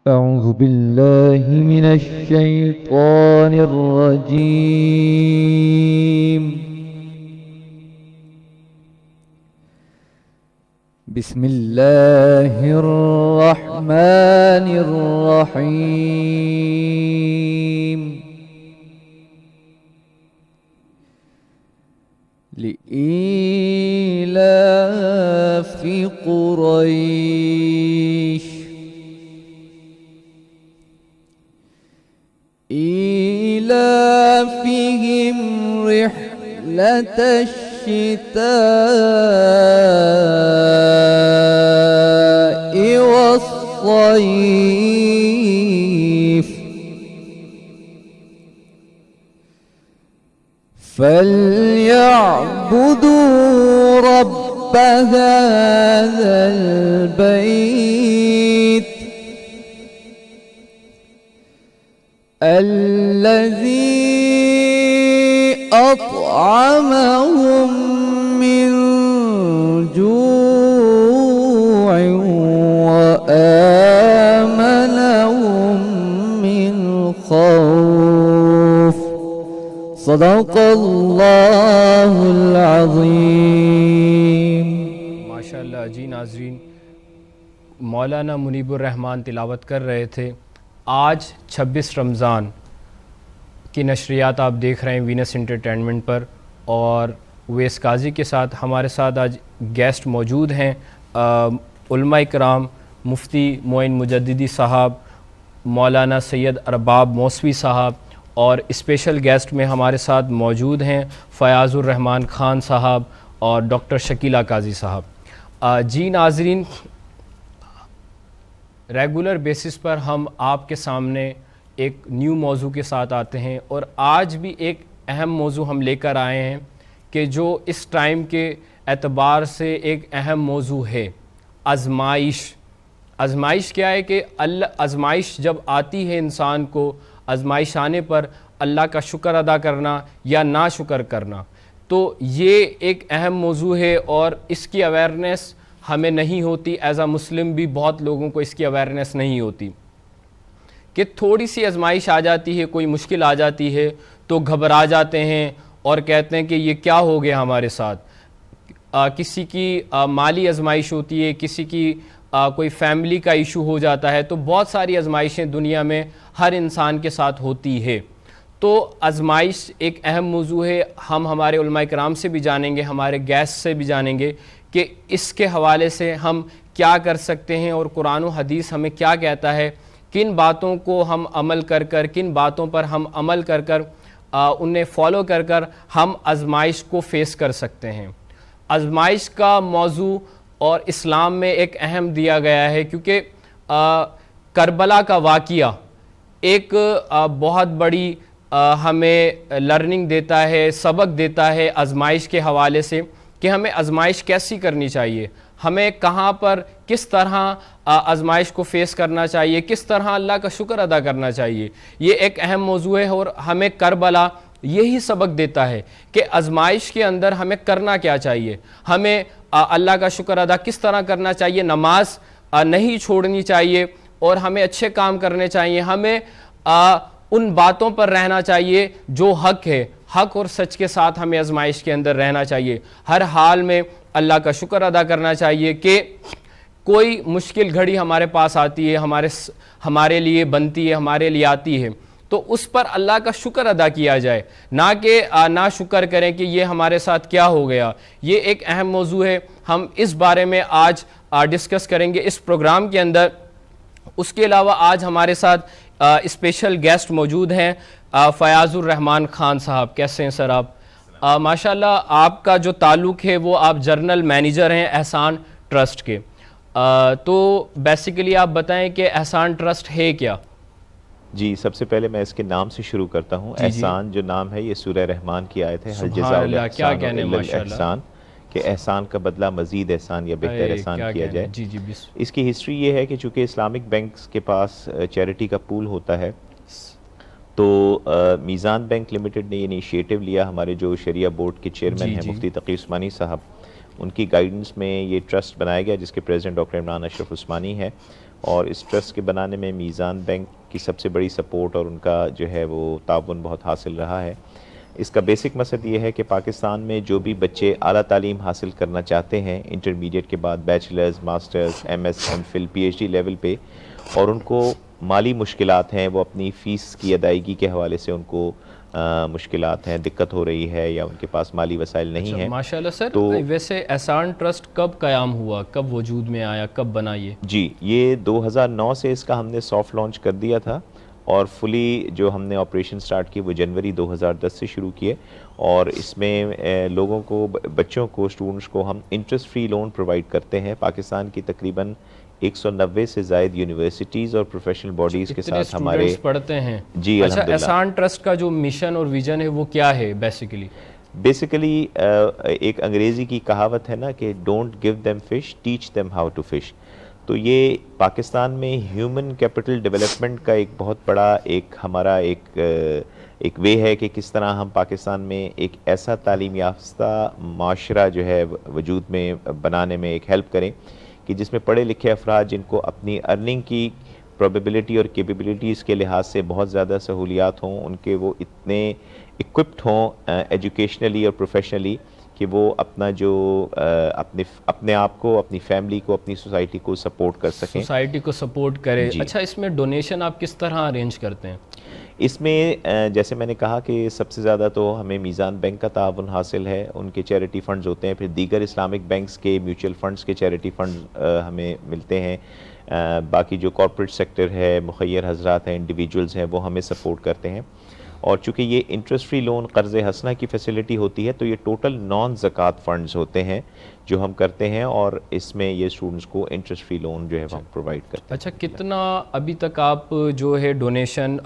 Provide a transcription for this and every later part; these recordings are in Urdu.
أعوذ بالله من الشيطان الرجيم. بسم الله الرحمن الرحيم. لإيلاف قريش إيلافهم رحلة الشتاء والصيف فليعبدوا رب هذا البيت الذي أطعمهم من جوع وآمنهم من خوف. صدق اللہ العظیم. ماشاءاللہ. جی ناظرین، مولانا منیب الرحمان تلاوت کر رہے تھے. آج 26 رمضان کی نشریات آپ دیکھ رہے ہیں وینس انٹرٹینمنٹ پر، اور ویس قاضی کے ساتھ ہمارے ساتھ آج گیسٹ موجود ہیں، علماء کرام، مفتی معین مجددی صاحب، مولانا سید ارباب موسوی صاحب، اور اسپیشل گیسٹ میں ہمارے ساتھ موجود ہیں فیاض الرحمان خان صاحب اور ڈاکٹر شکیلہ قاضی صاحب. جی ناظرین، ریگولر بیسس پر ہم آپ کے سامنے ایک نیو موضوع کے ساتھ آتے ہیں، اور آج بھی ایک اہم موضوع ہم لے کر آئے ہیں کہ جو اس ٹائم کے اعتبار سے ایک اہم موضوع ہے، آزمائش. آزمائش کیا ہے کہ آزمائش جب آتی ہے انسان کو، آزمائش آنے پر اللہ کا شکر ادا کرنا یا ناشکر کرنا، تو یہ ایک اہم موضوع ہے، اور اس کی اویئرنیس ہمیں نہیں ہوتی. ایز اے مسلم بھی بہت لوگوں کو اس کی اویئرنیس نہیں ہوتی کہ تھوڑی سی آزمائش آ جاتی ہے، کوئی مشکل آ جاتی ہے تو گھبرا جاتے ہیں اور کہتے ہیں کہ یہ کیا ہو گیا ہمارے ساتھ. کسی کی مالی آزمائش ہوتی ہے، کسی کی کوئی فیملی کا ایشو ہو جاتا ہے، تو بہت ساری آزمائشیں دنیا میں ہر انسان کے ساتھ ہوتی ہے. تو آزمائش ایک اہم موضوع ہے. ہم ہمارے علماء کرام سے بھی جانیں گے، ہمارے گیسٹ سے بھی جانیں گے کہ اس کے حوالے سے ہم کیا کر سکتے ہیں، اور قرآن و حدیث ہمیں کیا کہتا ہے، کن باتوں کو ہم عمل کر کن باتوں پر ہم عمل کر انہیں فالو کر ہم آزمائش کو فیس کر سکتے ہیں. آزمائش کا موضوع اور اسلام میں ایک اہم دیا گیا ہے، کیونکہ کربلا کا واقعہ ایک بہت بڑی ہمیں لرننگ دیتا ہے، سبق دیتا ہے آزمائش کے حوالے سے کہ ہمیں آزمائش کیسی کرنی چاہیے، ہمیں کہاں پر کس طرح آزمائش کو فیس کرنا چاہیے، کس طرح اللہ کا شکر ادا کرنا چاہیے. یہ ایک اہم موضوع ہے، اور ہمیں کربلا یہی سبق دیتا ہے کہ آزمائش کے اندر ہمیں کرنا کیا چاہیے، ہمیں اللہ کا شکر ادا کس طرح کرنا چاہیے، نماز نہیں چھوڑنی چاہیے، اور ہمیں اچھے کام کرنے چاہیے، ہمیں ان باتوں پر رہنا چاہیے جو حق ہے، حق اور سچ کے ساتھ ہمیں آزمائش کے اندر رہنا چاہیے. ہر حال میں اللہ کا شکر ادا کرنا چاہیے کہ کوئی مشکل گھڑی ہمارے پاس آتی ہے، ہمارے لیے بنتی ہے، ہمارے لیے آتی ہے، تو اس پر اللہ کا شکر ادا کیا جائے، نہ کہ نا شکر کریں کہ یہ ہمارے ساتھ کیا ہو گیا. یہ ایک اہم موضوع ہے، ہم اس بارے میں آج ڈسکس کریں گے اس پروگرام کے اندر. اس کے علاوہ آج ہمارے ساتھ اسپیشل گیسٹ موجود ہیں فیاض الرحمان خان صاحب. کیسے ہیں سر آپ؟ ماشاءاللہ آپ کا جو تعلق ہے وہ آپ جرنل مینیجر ہیں احسان ٹرسٹ کے. تو بیسیکلی آپ بتائیں کہ احسان ٹرسٹ ہے کیا؟ جی، سب سے پہلے میں اس کے نام سے شروع کرتا ہوں. احسان جو نام ہے یہ سورہ رحمان کی آیت ہے، حل جزاء الاحسان الا الاحسان، کہ احسان کا بدلہ مزید احسان یا بہتر احسان کیا جائے. اس کی ہسٹری یہ ہے کہ چونکہ اسلامک بینکس کے پاس چیریٹی کا پول ہوتا ہے، تو میزان بینک لمیٹڈ نے یہ انیشیٹو لیا. ہمارے جو شریعہ بورڈ کے چیئرمین ہیں مفتی تقی عثمانی صاحب، ان کی گائیڈنس میں یہ ٹرسٹ بنایا گیا جس کے پریزیڈنٹ ڈاکٹر عمران اشرف عثمانی ہے. اور اس ٹرسٹ کے بنانے میں میزان بینک کی سب سے بڑی سپورٹ اور ان کا جو ہے وہ تعاون بہت حاصل رہا ہے۔ اس کا بیسک مقصد یہ ہے کہ پاکستان میں جو بھی بچے اعلیٰ تعلیم حاصل کرنا چاہتے ہیں انٹرمیڈیٹ کے بعد bachelors, masters, M S, M Phil, P H D level پہ، اور ان کو مالی مشکلات ہیں، وہ اپنی فیس کی ادائیگی کے حوالے سے ان کو مشکلات ہیں، دقت ہو رہی ہے، یا ان کے پاس مالی وسائل نہیں ہیں۔ ماشاءاللہ سر، تو ویسے احسان ٹرسٹ کب قیام ہوا، کب وجود میں آیا، کب بنا یہ؟ جی، یہ 2009 سے اس کا ہم نے سافٹ لانچ کر دیا تھا، اور فلی جو ہم نے آپریشن سٹارٹ کی وہ جنوری 2010 سے شروع کیے، اور اس میں لوگوں کو، بچوں کو، اسٹوڈنٹس کو ہم انٹرسٹ فری لون پرووائڈ کرتے ہیں۔ پاکستان کی تقریباً 190 سے زائد یونیورسٹیز اور پروفیشنل باڈیز کے ساتھ ہمارے پڑھتے ہیں۔ جی اچھا، الحمدللہ۔ احسان ٹرسٹ کا جو مشن اور ویژن ہے وہ کیا ہے بیسیکلی ایک انگریزی کی کہاوت ہے نا کہ don't give them fish, teach them how to fish. تو یہ پاکستان میں ہیومن کیپٹل ڈیولپمنٹ کا ایک بہت بڑا ہمارا ایک وے ہے کہ کس طرح ہم پاکستان میں ایک ایسا تعلیم یافتہ معاشرہ جو ہے وجود میں بنانے میں ایک ہیلپ کریں کہ جس میں پڑھے لکھے افراد جن کو اپنی ارننگ کی پروبیبلٹی اور کیپیبلٹیز کے لحاظ سے بہت زیادہ سہولیات ہوں، ان کے وہ اتنے اکوپڈ ہوں ایجوکیشنلی اور پروفیشنلی کہ وہ اپنا جو اپنے آپ کو، اپنی فیملی کو، اپنی سوسائٹی کو سپورٹ کر سکیں، سوسائٹی کو سپورٹ کرے۔ جی۔ اچھا، اس میں ڈونیشن آپ کس طرح ارینج کرتے ہیں؟ اس میں جیسے میں نے کہا کہ سب سے زیادہ تو ہمیں میزان بینک کا تعاون حاصل ہے، ان کے چیریٹی فنڈز ہوتے ہیں، پھر دیگر اسلامک بینکس کے میوچل فنڈز کے چیریٹی فنڈز ہمیں ملتے ہیں، باقی جو کارپوریٹ سیکٹر ہے، مخیر حضرات ہیں، انڈیویجولز ہیں، وہ ہمیں سپورٹ کرتے ہیں۔ اور چونکہ یہ انٹرسٹ فری لون قرض حسنہ کی فیسلٹی ہوتی ہے، تو یہ ٹوٹل نان زکوٰۃ فنڈز ہوتے ہیں جو ہم کرتے ہیں، اور اس میں یہ اسٹوڈنٹس کو انٹرسٹ فری لون جو ہے ہم پرووائڈ کرتے ہیں۔ اچھا، کتنا ابھی تک آپ جو ہے ڈونیشن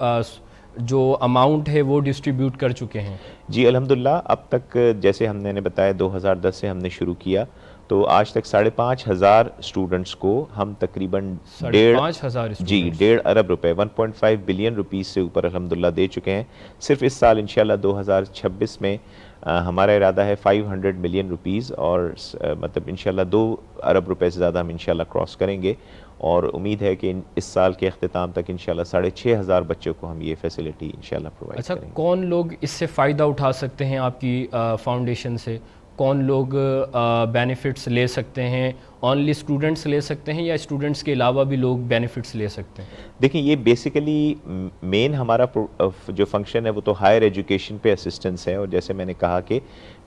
جو اماؤنٹ ہے وہ ڈسٹریبیوٹ کر چکے ہیں؟ جی الحمدللہ، اب تک جیسے ہم نے بتایا 2010 سے ہم نے شروع کیا، تو آج تک 5,500 اسٹوڈنٹس کو ہم تقریباً 1.5 ارب روپے 1.5 بلین روپیز سے اوپر الحمدللہ دے چکے ہیں۔ صرف اس سال انشاءاللہ 2026 میں ہمارا ارادہ ہے 500 ملین روپیز، اور مطلب انشاءاللہ 2 ارب روپے سے زیادہ ہم انشاءاللہ کراس کریں گے، اور امید ہے کہ اس سال کے اختتام تک انشاءاللہ 6,500 بچوں کو ہم یہ فیسلٹی انشاءاللہ پرووائڈ کریں گے۔ اچھا، کون لوگ اس سے فائدہ اٹھا سکتے ہیں آپ کی فاؤنڈیشن سے؟ کون لوگ بینیفٹس لے سکتے ہیں؟ اونلی اسٹوڈنٹس لے سکتے ہیں یا اسٹوڈنٹس کے علاوہ بھی لوگ بینیفٹس لے سکتے ہیں؟ دیکھیں، یہ بیسیکلی مین ہمارا جو فنکشن ہے وہ تو ہائر ایجوکیشن پہ اسسٹنس ہے، اور جیسے میں نے کہا کہ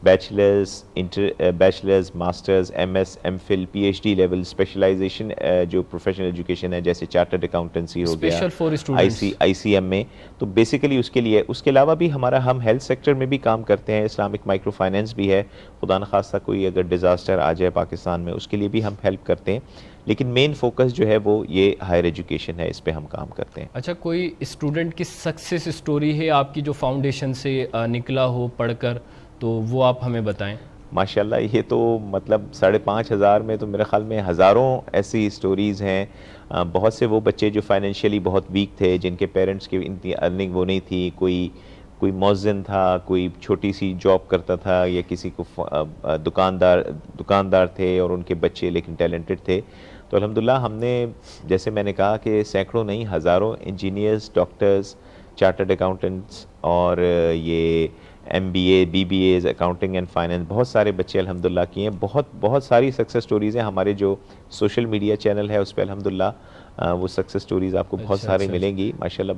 bachelors, masters, M S, M Phil, P H D level specialization جو پروفیشنل ایجوکیشن ہے، جیسے چارٹرڈ اکاؤنٹنسی ہو گیا، آئی سی ایم میں، تو بیسیکلی اس کے لیے، اس کے علاوہ بھی ہم ہیلتھ سیکٹر میں بھی کام کرتے ہیں، اسلامک مائکرو فائنینس بھی ہے، خدا نخواستہ کوئی اگر ڈیزاسٹر آ جائے پاکستان میں اس کے لیے بھی ہم ہیلپ کرتے ہیں، لیکن مین فوکس جو ہے وہ یہ ہائر ایجوکیشن ہے، اس پہ ہم کام کرتے ہیں۔ اچھا، کوئی اسٹوڈنٹ کی سکسیس اسٹوری ہے آپ کی جو فاؤنڈیشن سے نکلا ہو پڑھ کر، تو وہ آپ ہمیں بتائیں۔ ماشاءاللہ، یہ تو مطلب 5,500 میں تو میرے خیال میں ہزاروں ایسی اسٹوریز ہیں۔ بہت سے وہ بچے جو فائنینشیلی بہت ویک تھے، جن کے پیرنٹس کی اتنی ارننگ وہ نہیں تھی، کوئی مؤذن تھا، کوئی چھوٹی سی جاب کرتا تھا، یا کسی کو دکاندار تھے اور ان کے بچے لیکن ٹیلنٹڈ تھے، تو الحمدللہ ہم نے، جیسے میں نے کہا کہ سینکڑوں نہیں ہزاروں انجینئرز، ڈاکٹرز، چارٹرڈ اکاؤنٹنٹس، اور یہ M B A, B B As, accounting and finance, بہت سارے بچے الحمدللہ کیے ہیں۔ بہت ساری سکسیس سٹوریز ہیں، ہمارے جو سوشل میڈیا چینل ہے اس پہ الحمدللہ وہ سکسیس سٹوریز آپ کو بہت سارے ملیں گی ماشاءاللہ،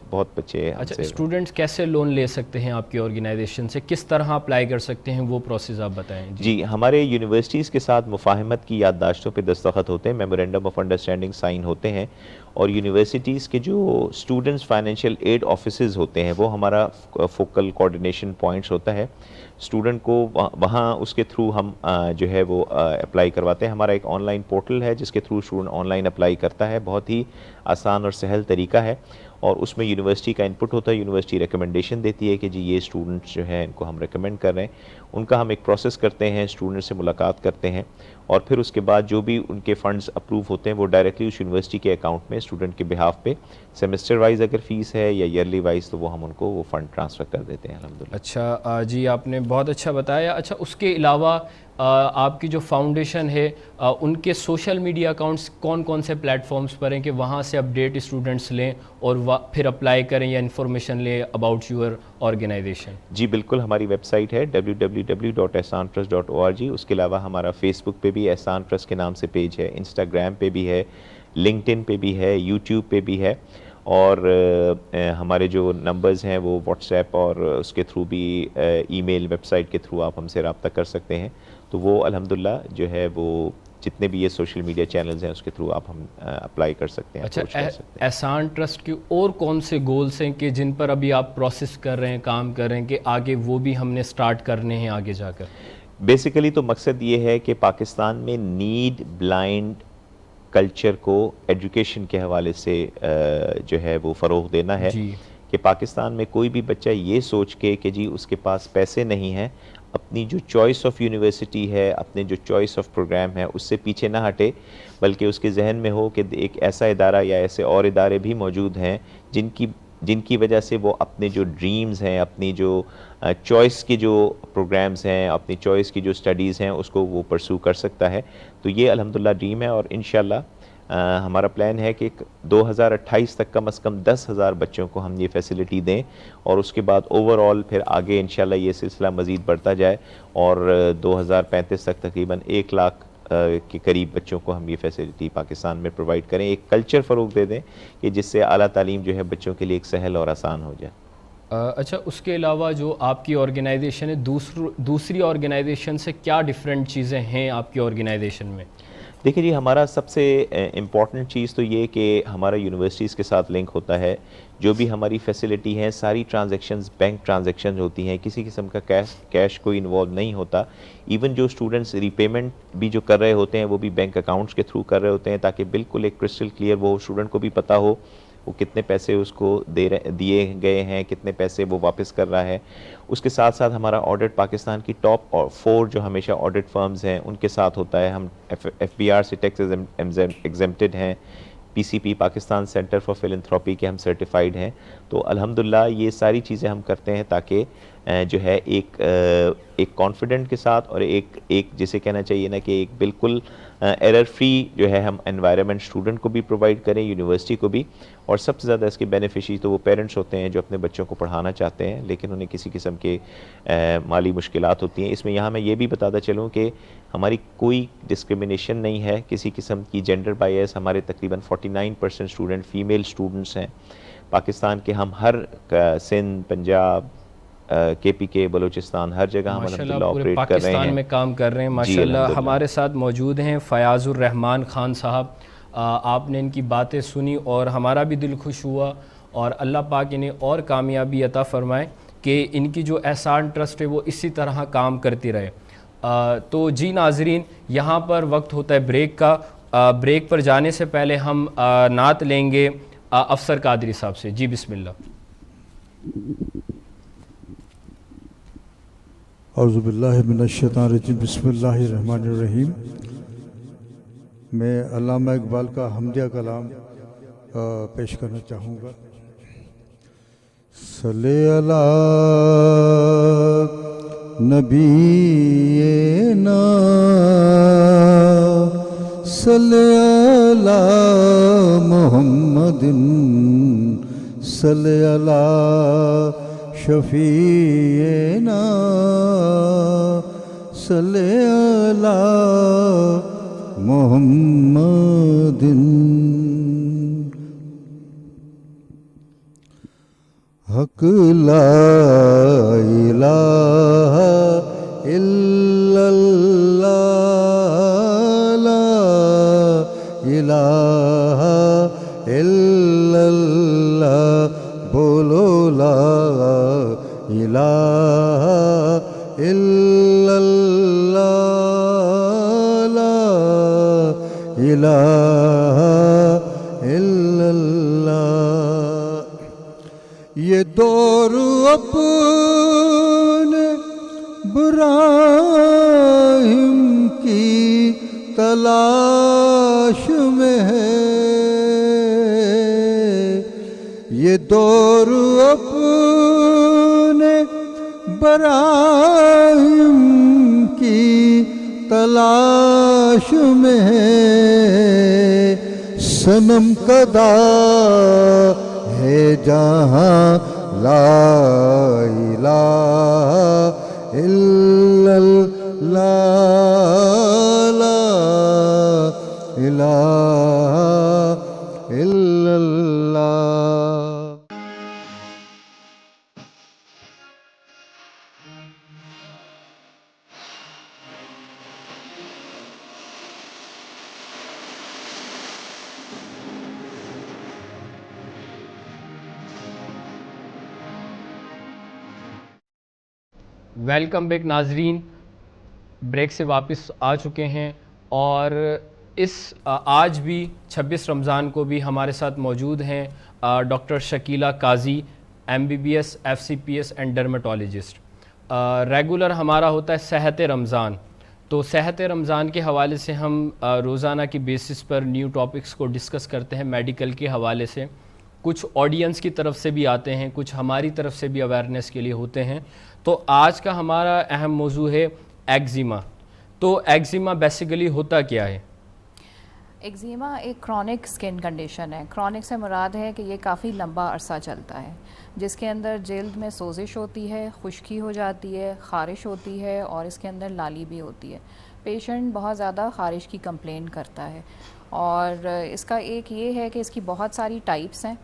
بہت بچے ہیں۔ اچھا، اسٹوڈنٹس کیسے لون لے سکتے ہیں آپ کی آرگنائزیشن سے؟ کس طرح اپلائی کر سکتے ہیں؟ وہ پروسیس آپ بتائیں۔ جی، ہمارے یونیورسٹیز کے ساتھ مفاہمت کی یادداشتوں پہ دستخط ہوتے ہیں، میمورینڈم آف انڈرسٹینڈنگ سائن ہوتے ہیں، اور یونیورسٹیز کے جو اسٹوڈنٹس فائنینشیل ایڈ آفیسز ہوتے ہیں وہ ہمارا فوکل کوآرڈینیشن پوائنٹس ہوتا ہے۔ اسٹوڈنٹ کو وہاں اس کے تھرو ہم جو ہے وہ اپلائی کرواتے ہیں۔ ہمارا ایک آن لائن پورٹل ہے جس کے through student on line apply کرتا ہے، بہت ہی آسان اور سہل طریقہ ہے، اور اس میں یونیورسٹی کا انپٹ ہوتا ہے، یونیورسٹی ریکمنڈیشن دیتی ہے کہ جی یہ اسٹوڈنٹس جو ہیں ان کو ہم ریکمینڈ کر رہے ہیں، ان کا ہم ایک پروسیس کرتے ہیں, اسٹوڈنٹ سے ملاقات کرتے ہیں, اور پھر اس کے بعد جو بھی ان کے فنڈز اپروو ہوتے ہیں وہ ڈائریکٹلی اس یونیورسٹی کے اکاؤنٹ میں اسٹوڈنٹ کے بہاف پہ سیمسٹر وائز اگر فیس ہے یا ایئرلی وائز تو وہ ہم ان کو وہ فنڈ ٹرانسفر کر دیتے ہیں الحمدللہ. اچھا جی, آپ نے بہت اچھا بتایا. اچھا, اس کے علاوہ آپ کی جو فاؤنڈیشن ہے ان کے سوشل میڈیا اکاؤنٹس کون کون سے پلیٹ فارمز پر ہیں کہ وہاں سے اپڈیٹ اسٹوڈنٹس لیں اور پھر اپلائی کریں یا انفارمیشن لیں اباؤٹ یور آرگنائزیشن؟ جی بالکل, ہماری ویب سائٹ ہے www.ehsantrust.org. اس کے علاوہ ہمارا فیس بک پہ بھی احسان ٹرسٹ کے نام سے پیج ہے, انسٹاگرام پہ بھی ہے, لنکڈ ان پہ بھی ہے, یوٹیوب پہ بھی ہے, اور ہمارے جو نمبرز ہیں وہ واٹس ایپ اور اس کے تھرو بھی ای میل, ویب سائٹ کے تھرو آپ ہم سے رابطہ کر سکتے ہیں. تو وہ الحمدللہ جو ہے وہ جتنے بھی یہ سوشل میڈیا چینلز ہیں اس کے تھرو آپ ہم اپلائی کر سکتے ہیں. اچھا, احسان ٹرسٹ کے اور کون سے گولز ہیں کہ جن پر ابھی آپ پروسیس کر رہے ہیں, کام کر رہے ہیں کہ آگے وہ بھی ہم نے سٹارٹ کرنے ہیں آگے جا کر؟ بیسیکلی تو مقصد یہ ہے کہ پاکستان میں نیڈ بلائنڈ کلچر کو ایجوکیشن کے حوالے سے جو ہے وہ فروغ دینا ہے. کہ پاکستان میں کوئی بھی بچہ یہ سوچ کے کہ جی اس کے پاس پیسے نہیں ہیں, اپنی جو چوائس آف یونیورسٹی ہے, اپنے جو چوائس آف پروگرام ہے اس سے پیچھے نہ ہٹے, بلکہ اس کے ذہن میں ہو کہ ایک ایسا ادارہ یا ایسے اور ادارے بھی موجود ہیں جن کی وجہ سے وہ اپنے جو ڈریمز ہیں, اپنی جو چوائس کے جو پروگرامز ہیں, اپنی چوائس کی جو اسٹڈیز ہیں اس کو وہ پرسو کر سکتا ہے. تو یہ الحمدللہ ڈریم ہے, اور انشاءاللہ ہمارا پلان ہے کہ 2028 تک کم از کم 10,000 بچوں کو ہم یہ فیسلٹی دیں, اور اس کے بعد اوور آل پھر آگے انشاءاللہ یہ سلسلہ مزید بڑھتا جائے, اور 2035 تک تقریباً 1 لاکھ کے قریب بچوں کو ہم یہ فیسلٹی پاکستان میں پرووائڈ کریں, ایک کلچر فروغ دے دیں کہ جس سے اعلیٰ تعلیم جو ہے بچوں کے لیے ایک سہل اور آسان ہو جائے. اچھا, اس کے علاوہ جو آپ کی آرگنائزیشن ہے دوسری آرگنائزیشن سے کیا ڈیفرنٹ چیزیں ہیں آپ کی آرگنائزیشن میں؟ دیکھیں جی, ہمارا سب سے امپورٹنٹ چیز تو یہ کہ ہمارا یونیورسٹیز کے ساتھ لنک ہوتا ہے. جو بھی ہماری فیسلٹی ہیں ساری ٹرانزیکشنز بینک ٹرانزیکشنز ہوتی ہیں, کسی قسم کا کیش کوئی انوالو نہیں ہوتا. ایون جو اسٹوڈنٹس ری پیمنٹ بھی جو کر رہے ہوتے ہیں وہ بھی بینک اکاؤنٹس کے تھرو کر رہے ہوتے ہیں, تاکہ بالکل ایک کرسٹل کلیئر وہ اسٹوڈنٹ کو بھی پتہ ہو وہ کتنے پیسے اس کو دیے گئے ہیں, کتنے پیسے وہ واپس کر رہا ہے. اس کے ساتھ ساتھ ہمارا آڈٹ پاکستان کی ٹاپ 4 جو ہمیشہ آڈٹ فرمز ہیں ان کے ساتھ ہوتا ہے. ہم FBR سے ٹیکس ایگزمپٹڈ ہیں, PCP پاکستان سینٹر فار فلنتھراپی کے ہم سرٹیفائیڈ ہیں. تو الحمدللہ یہ ساری چیزیں ہم کرتے ہیں تاکہ جو ہے ایک کانفیڈنٹ کے ساتھ اور ایک جسے کہنا چاہیے نا کہ ایک بالکل ایرر فری جو ہے ہم انوائرمنٹ اسٹوڈنٹ کو بھی پرووائڈ کریں, یونیورسٹی کو بھی. اور سب سے زیادہ اس کے بینیفیشری تو وہ پیرنٹس ہوتے ہیں جو اپنے بچوں کو پڑھانا چاہتے ہیں لیکن انہیں کسی قسم کے مالی مشکلات ہوتی ہیں. اس میں یہاں میں یہ بھی بتاتا چلوں کہ ہماری کوئی ڈسکرمنیشن نہیں ہے کسی قسم کی, جینڈر بائیس. ہمارے تقریباً 49% اسٹوڈنٹ فیمیل اسٹوڈنٹس ہیں پاکستان کے. ہم ہر سندھ, پنجاب, KPK, بلوچستان, ہر جگہ ہم الحمدللہ آپریٹ کر رہے ہیں, پاکستان میں کام کر رہے ہیں ماشاءاللہ. ہمارے ساتھ موجود ہیں فیاض الرحمان خان صاحب. آپ نے ان کی باتیں سنی اور ہمارا بھی دل خوش ہوا, اور اللہ پاک انہیں اور کامیابی عطا فرمائے کہ ان کی جو احسان ٹرسٹ ہے وہ اسی طرح کام کرتی رہے. تو جی ناظرین, یہاں پر وقت ہوتا ہے بریک کا. بریک پر جانے سے پہلے ہم نعت لیں گے افسر قادری صاحب سے. جی بسم اللہ. اعوذ باللہ من الشیطان الرجیم, بسم اللہ الرحمن الرحیم. میں علامہ اقبال کا حمدیہ کلام پیش کرنا چاہوں گا. صلی علی نبینا صلی علی محمد صلی علی شفیعنا صلی علی محمد. حق لا الہ الا اللہ, لا الہ الا اللہ, بولو لا الہ الا اللہ, لا الہ الا اللہ. یہ دور اپنے ابراہیم کی تلاش میں ہے، یہ دور اپنے براہیم کی تلاش میں ہے، صنم کدا ہے جہاں لا الہ الا اللہ، لا الہ الا اللہ۔ ویلکم بیک ناظرین، بریک سے واپس آ چکے ہیں، اور آج بھی 26 رمضان کو بھی ہمارے ساتھ موجود ہیں doctor Shakila Qazi, MBBS FCPS and ڈرمیٹولوجسٹ۔ Regular ہمارا ہوتا ہے صحت رمضان، تو صحت رمضان کے حوالے سے ہم روزانہ کی بیسس پر نیو ٹاپکس کو ڈسکس کرتے ہیں میڈیکل کے حوالے سے، کچھ آڈینس کی طرف سے بھی آتے ہیں، کچھ ہماری طرف سے بھی اویئرنیس کے لیے ہوتے ہیں۔ تو آج کا ہمارا اہم موضوع ہے ایگزیما۔ تو ایگزیما بیسیکلی ہوتا کیا ہے؟ ایگزیما ایک کرونک سکن کنڈیشن ہے۔ کرونک سے مراد ہے کہ یہ کافی لمبا عرصہ چلتا ہے، جس کے اندر جلد میں سوزش ہوتی ہے، خشکی ہو جاتی ہے، خارش ہوتی ہے، اور اس کے اندر لالی بھی ہوتی ہے۔ پیشنٹ بہت زیادہ خارش کی کمپلین کرتا ہے، اور اس کا ایک یہ ہے کہ اس کی بہت ساری ٹائپس ہیں،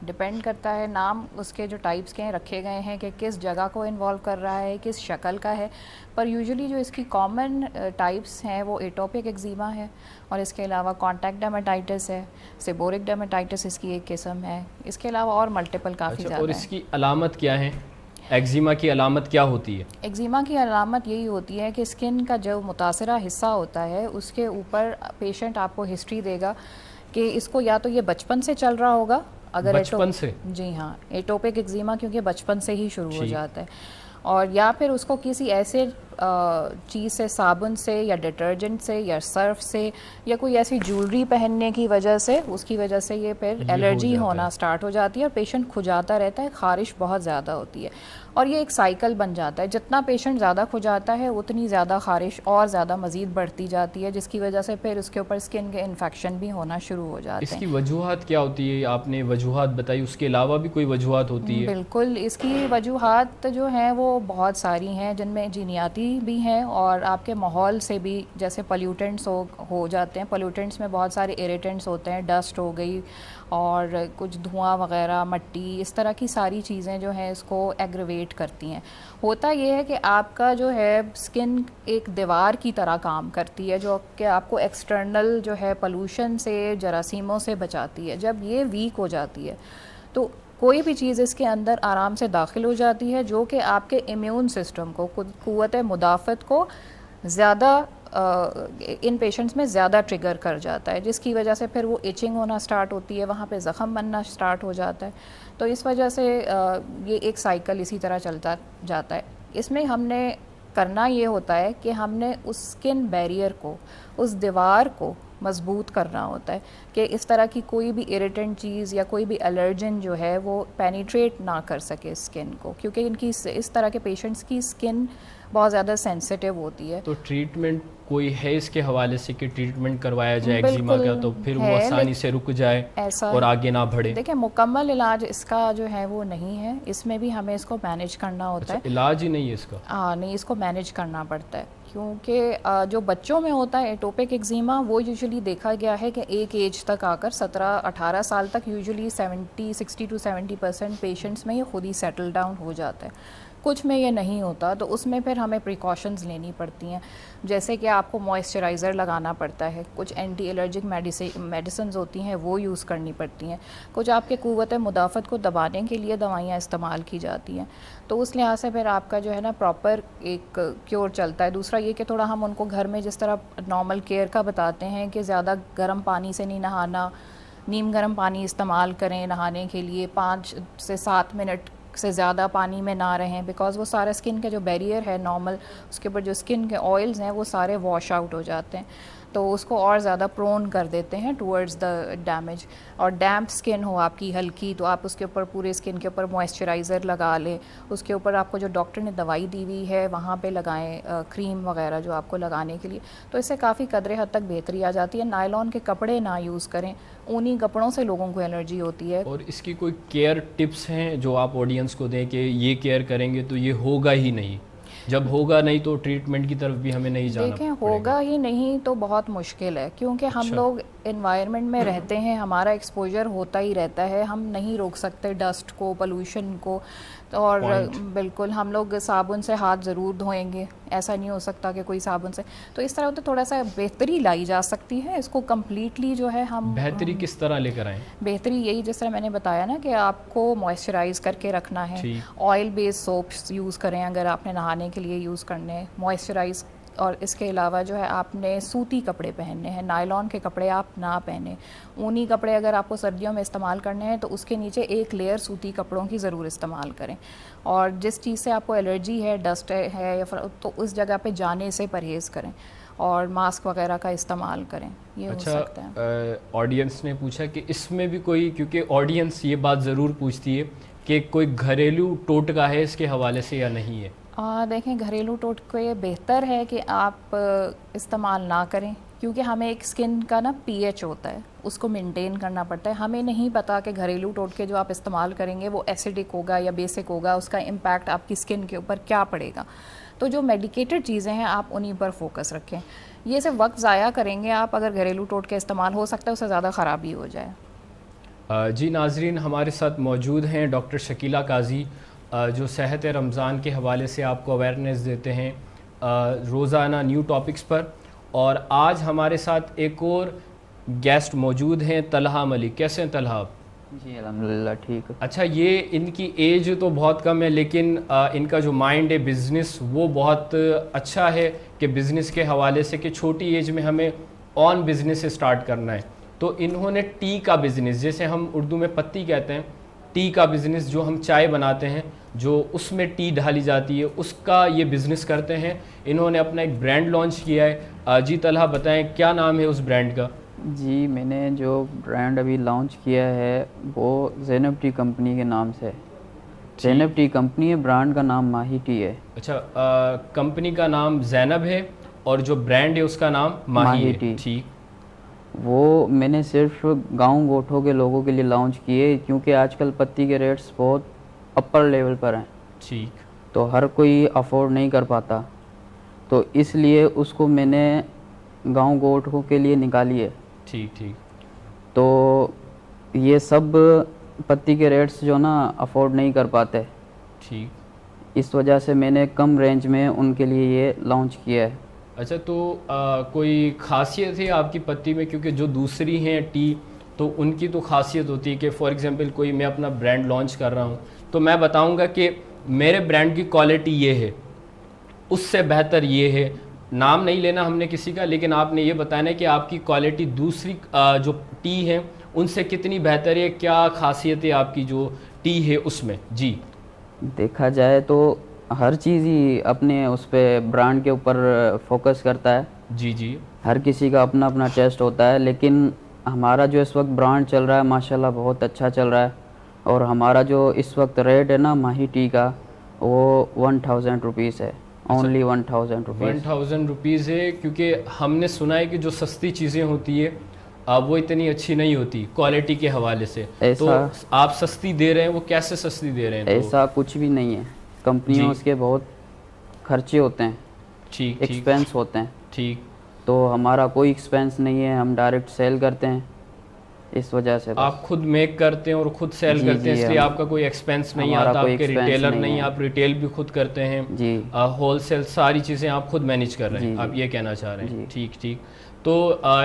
ڈپینڈ کرتا ہے نام اس کے جو ٹائپس کے رکھے گئے ہیں کہ کس جگہ کو انوالو کر رہا ہے، کس شکل کا ہے، پر یوزلی جو اس کی کامن ٹائپس ہیں وہ ایٹوپک ایگزیما ہے، اور اس کے علاوہ کانٹیکٹ ڈرمیٹائٹس ہے، سیبورک ڈرمیٹائٹس اس کی ایک قسم ہے، اس کے علاوہ اور ملٹیپل کافی زیادہ ہیں۔ اور اس کی علامت کیا ہے؟ ایگزیما کی علامت کیا ہوتی ہے؟ ایگزیما کی علامت یہی ہوتی ہے کہ اسکن کا جو متاثرہ حصہ ہوتا ہے اس کے اوپر پیشنٹ آپ کو ہسٹری دے گا کہ اس کو یا تو یہ بچپن سے چل رہا ہوگا، اگر بچپن سے، جی ہاں، ایٹوپک ایگزیما کیونکہ بچپن سے ہی شروع ہو جاتا ہے، اور یا پھر اس کو کسی ایسے چیز سے، صابن سے یا ڈٹرجنٹ سے یا سرف سے یا کوئی ایسی جولری پہننے کی وجہ سے، اس کی وجہ سے یہ پھر الرجی ہونا سٹارٹ ہو جاتی ہے، اور پیشنٹ کھجاتا رہتا ہے، خارش بہت زیادہ ہوتی ہے، اور یہ ایک سائیکل بن جاتا ہے۔ جتنا پیشنٹ زیادہ کھجاتا ہے اتنی زیادہ خارش اور زیادہ مزید بڑھتی جاتی ہے، جس کی وجہ سے پھر اس کے اوپر اسکن کے انفیکشن بھی ہونا شروع ہو جاتے ہیں۔ اس کی وجوہات کیا ہوتی ہے؟ آپ نے وجوہات بتائی، اس کے علاوہ بھی کوئی وجوہات ہوتی ہے؟ بالکل، اس کی وجوہات جو ہیں وہ بہت ساری ہیں، جن میں جینیاتی بھی ہیں اور آپ کے ماحول سے بھی، جیسے پلیوٹنٹس ہو جاتے ہیں، پلیوٹنٹس میں بہت سارے ایریٹنٹس ہوتے ہیں، ڈسٹ ہو گئی اور کچھ دھواں وغیرہ، مٹی، اس طرح کی ساری چیزیں جو ہیں اس کو ایگریویٹ کرتی ہیں۔ ہوتا یہ ہے کہ آپ کا جو ہے اسکن ایک دیوار کی طرح کام کرتی ہے، جو کہ آپ کو ایکسٹرنل جو ہے پولوشن سے، جراثیموں سے بچاتی ہے۔ جب یہ ویک ہو جاتی ہے تو کوئی بھی چیز اس کے اندر آرام سے داخل ہو جاتی ہے، جو کہ آپ کے امیون سسٹم کو، قوت مدافعت کو زیادہ ان پیشنٹس میں زیادہ ٹریگر کر جاتا ہے، جس کی وجہ سے پھر وہ ایچنگ ہونا سٹارٹ ہوتی ہے، وہاں پہ زخم بننا سٹارٹ ہو جاتا ہے۔ تو اس وجہ سے یہ ایک سائیکل اسی طرح چلتا جاتا ہے۔ اس میں ہم نے کرنا یہ ہوتا ہے کہ ہم نے اس اسکن بیریئر کو، اس دیوار کو مضبوط کرنا ہوتا ہے کہ اس طرح کی کوئی بھی اریٹنٹ چیز یا کوئی بھی الرجن جو ہے وہ پینیٹریٹ نہ کر سکے اسکن کو، کیونکہ ان کی اس طرح کے پیشنٹس کی اسکن بہت زیادہ سینسیٹیو ہوتی ہے۔ تو ٹریٹمنٹ کوئی ہے اس کے حوالے سے کہ ٹریٹمنٹ کروایا جائے ایگزیما کا تو پھر وہ آسانی سے رک جائے اور آگے نہ بڑھے؟ دیکھیں، مکمل علاج اس کا جو ہے وہ نہیں ہے، اس میں بھی ہمیں اس کو مینیج کرنا ہوتا ہے۔ علاج ہی نہیں ہے اس کا؟ ہاں نہیں، اس کو مینیج کرنا پڑتا ہے، کیونکہ جو بچوں میں ہوتا ہے ایٹوپک ایگزیما، وہ یوزلی دیکھا گیا ہے کہ ایک ایج تک آ کر 17-18 سال تک یوزلی 60 to 70% پیشنٹس میں یہ خود ہی سیٹل ڈاؤن ہو جاتا ہے۔ کچھ میں یہ نہیں ہوتا، تو اس میں پھر ہمیں پریکاشنز لینی پڑتی ہیں، جیسے کہ آپ کو موئسچرائزر لگانا پڑتا ہے، کچھ اینٹی الرجک میڈیسنز ہوتی ہیں وہ یوز کرنی پڑتی ہیں، کچھ آپ کے قوت مدافعت کو دبانے کے لیے دوائیاں استعمال کی جاتی ہیں۔ تو اس لحاظ سے پھر آپ کا جو ہے نا پراپر ایک کیور چلتا ہے۔ دوسرا یہ کہ تھوڑا ہم ان کو گھر میں جس طرح نارمل کیئر کا بتاتے ہیں کہ زیادہ گرم پانی سے نہیں نہانا، نیم گرم پانی استعمال کریں نہانے کے لیے، 5 سے 7 منٹ سے زیادہ پانی میں نہ رہیں, بیکاز وہ سارا اسکن کا جو بیریئر ہے نارمل, اس کے اوپر جو اسکن کے آئلز ہیں وہ سارے واش آؤٹ ہو جاتے ہیں, تو اس کو اور زیادہ پرون کر دیتے ہیں ٹورڈز دا ڈیمیج. اور ڈیمپ اسکن ہو آپ کی ہلکی, تو آپ اس کے اوپر پورے اسکن کے اوپر موئسچرائزر لگا لیں, اس کے اوپر آپ کو جو ڈاکٹر نے دوائی دی ہوئی ہے وہاں پہ لگائیں کریم وغیرہ جو آپ کو لگانے کے لیے, تو اس سے کافی قدرے حد تک بہتری آ جاتی ہے. نائلون کے کپڑے نہ یوز کریں, اونی کپڑوں سے لوگوں کو الرجی ہوتی ہے. اور اس کی کوئی کیئر ٹپس ہیں جو آپ آڈینس کو دیں کہ یہ کیئر کریں گے تو یہ ہوگا ہی نہیں, جب ہوگا نہیں تو ٹریٹمنٹ کی طرف بھی ہمیں نہیں جانا دیکھیں ہوگا ہی نہیں تو بہت مشکل ہے, کیونکہ ہم لوگ انوائرمنٹ میں رہتے ہیں, ہمارا ایکسپوجر ہوتا ہی رہتا ہے, ہم نہیں روک سکتے ڈسٹ کو, پولوشن کو, اور بالکل ہم لوگ صابن سے ہاتھ ضرور دھوئیں گے, ایسا نہیں ہو سکتا کہ کوئی صابن سے, تو اس طرح تو تھوڑا سا بہتری لائی جا سکتی ہے. اس کو کمپلیٹلی جو ہے ہم بہتری کس طرح لے کر آئیں؟ بہتری یہی جس طرح میں نے بتایا نا کہ آپ کو موئسچرائز کر کے رکھنا ہے, آئل بیس سوپس یوز کریں اگر آپ نے نہانے کے لیے یوز کرنے ہیں, موئسچرائز. اور اس کے علاوہ جو ہے آپ نے سوتی کپڑے پہننے ہیں, نائلون کے کپڑے آپ نہ پہنیں. اونی کپڑے اگر آپ کو سردیوں میں استعمال کرنے ہیں تو اس کے نیچے ایک لیئر سوتی کپڑوں کی ضرور استعمال کریں. اور جس چیز سے آپ کو الرجی ہے, ڈسٹ ہے یا تو اس جگہ پہ جانے سے پرہیز کریں, اور ماسک وغیرہ کا استعمال کریں, یہ ہو سکتا ہے. آڈینس نے پوچھا کہ اس میں بھی کوئی, کیونکہ آڈینس یہ بات ضرور پوچھتی ہے کہ کوئی گھریلو ٹوٹکا ہے اس کے حوالے سے یا نہیں ہے؟ دیکھیں گھریلو ٹوٹکے یہ بہتر ہے کہ آپ استعمال نہ کریں, کیونکہ ہمیں ایک اسکن کا نا پی ایچ ہوتا ہے, اس کو مینٹین کرنا پڑتا ہے. ہمیں نہیں پتا کہ گھریلو ٹوٹکے جو آپ استعمال کریں گے وہ ایسیڈک ہوگا یا بیسک ہوگا, اس کا امپیکٹ آپ کی اسکن کے اوپر کیا پڑے گا. تو جو میڈیکیٹڈ چیزیں ہیں آپ انہیں پر فوکس رکھیں. یہ صرف وقت ضائع کریں گے آپ اگر گھریلو ٹوٹکے استعمال, ہو سکتا ہے اس سے زیادہ خرابی ہو جائے. جی ناظرین, ہمارے ساتھ موجود ہیں ڈاکٹر شکیلہ قاضی, جو صحت رمضان کے حوالے سے آپ کو اویئرنیس دیتے ہیں روزانہ نیو ٹاپکس پر. اور آج ہمارے ساتھ ایک اور گیسٹ موجود ہیں, طلحہ ملک. کیسے ہیں طلحہ آپ؟ جی الحمدللہ ٹھیک. اچھا, یہ ان کی ایج تو بہت کم ہے لیکن ان کا جو مائنڈ ہے بزنس وہ بہت اچھا ہے, کہ بزنس کے حوالے سے کہ چھوٹی ایج میں ہمیں آن بزنس اسٹارٹ کرنا ہے. تو انہوں نے ٹی کا بزنس, جیسے ہم اردو میں پتی کہتے ہیں, ٹی کا بزنس, جو ہم چائے بناتے ہیں جو اس میں ٹی ڈالی جاتی ہے, اس کا یہ بزنس کرتے ہیں. انہوں نے اپنا ایک برانڈ لانچ کیا ہے. جی طلحہ بتائیں کیا نام ہے اس برانڈ کا؟ جی میں نے جو برانڈ ابھی لانچ کیا ہے وہ زینب ٹی کمپنی کے نام سے. زینب ٹی کمپنی ہے, برانڈ کا نام ماہی ٹی ہے. اچھا, کمپنی کا نام زینب ہے اور جو برانڈ ہے اس کا نام ماہی ٹی. ٹھیک. وہ میں نے صرف گاؤں گوٹھوں کے لوگوں کے لیے لانچ کیے, کیونکہ آج کل پتی کے ریٹس بہت اپر لیول پر ہیں. ٹھیک. تو ہر کوئی افورڈ نہیں کر پاتا, تو اس لیے اس کو میں نے گاؤں گوٹھوں کے لیے نکالی ہے. ٹھیک ٹھیک. تو یہ سب پتی کے ریٹس جو نا افورڈ نہیں کر پاتے. ٹھیک. اس وجہ سے میں نے کم رینج میں ان کے لیے یہ لانچ کیا ہے. اچھا, تو کوئی خاصیت ہے آپ کی پتی میں؟ کیونکہ جو دوسری ہیں ٹی تو ان کی تو خاصیت ہوتی ہے کہ فار ایگزامپل کوئی میں اپنا برانڈ لانچ کر رہا ہوں تو میں بتاؤں گا کہ میرے برانڈ کی کوالٹی یہ ہے, اس سے بہتر یہ ہے. نام نہیں لینا ہم نے کسی کا, لیکن آپ نے یہ بتانا ہے کہ آپ کی کوالٹی دوسری جو ٹی ہیں ان سے کتنی بہتر ہے, کیا خاصیت ہے آپ کی جو ٹی ہے اس میں. جی دیکھا جائے تو ہر چیز ہی اپنے اس پہ برانڈ کے اوپر فوکس کرتا ہے. جی جی. ہر کسی کا اپنا اپنا ٹیسٹ ہوتا ہے, لیکن ہمارا جو اس وقت برانڈ چل رہا ہے ماشاءاللہ بہت اچھا چل رہا ہے. اور ہمارا جو اس وقت ریٹ ہے نا ماہی ٹی کا وہ 1000 روپیز ہے. Only 1000 rupees. 1000 روپیز ہے, کیونکہ ہم نے سنا ہے کہ جو سستی چیزیں ہوتی ہے وہ اتنی اچھی نہیں ہوتی کوالٹی کے حوالے سے. تو آپ سستی دے رہے ہیں, وہ کیسے سستی دے رہے ہیں؟ ایسا کچھ بھی نہیں ہے, کمپنیوں اس کے بہت خرچے ہوتے ہیں. ٹھیک. ایکسپینس ہوتے ہیں. ٹھیک. تو ہمارا کوئی ایکسپینس نہیں ہے, ہم ڈائریکٹ سیل کرتے ہیں. اس وجہ سے آپ خود میک کرتے ہیں اور خود سیل کرتے ہیں, اس لیے آپ کا کوئی ایکسپینس نہیں آتا. آپ کے ریٹیلر نہیں, آپ ریٹیل بھی خود کرتے ہیں, ہول سیل ساری چیزیں آپ خود مینیج کر رہے ہیں, آپ یہ کہنا چاہ رہے ہیں. ٹھیک ٹھیک. تو